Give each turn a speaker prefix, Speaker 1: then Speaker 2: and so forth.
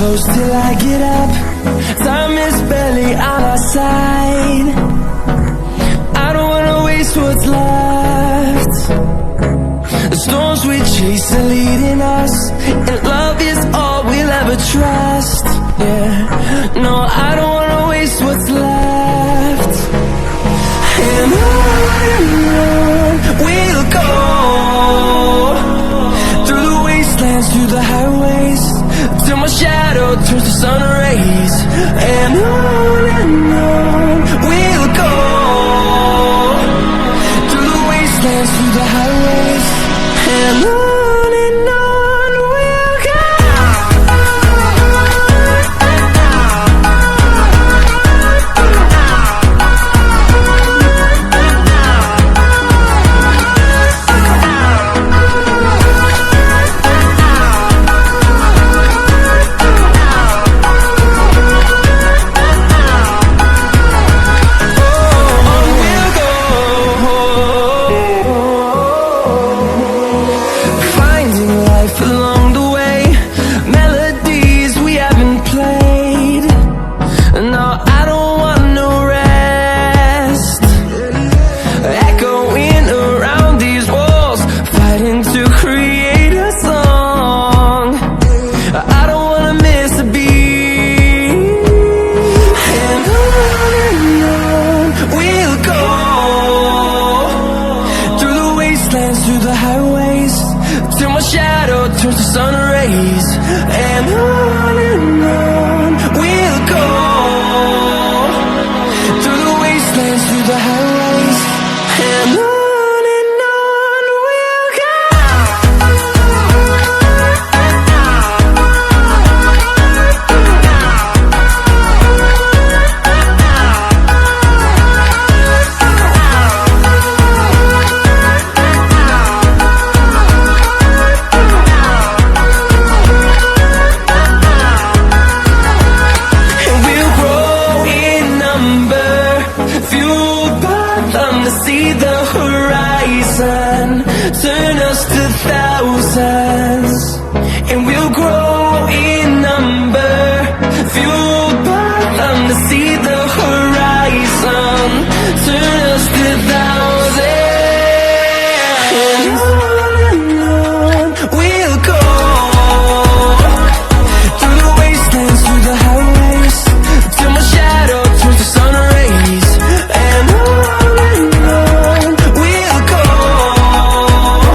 Speaker 1: close till I get up. Time is barely on our side. I don't wanna waste what's left. The storms we chase are leading us, and love is all we'll ever trust. Yeah, no, I don't wanna waste what's left. And on we'll go, through the wastelands, through the highways, till my shadow turns to sun rays. And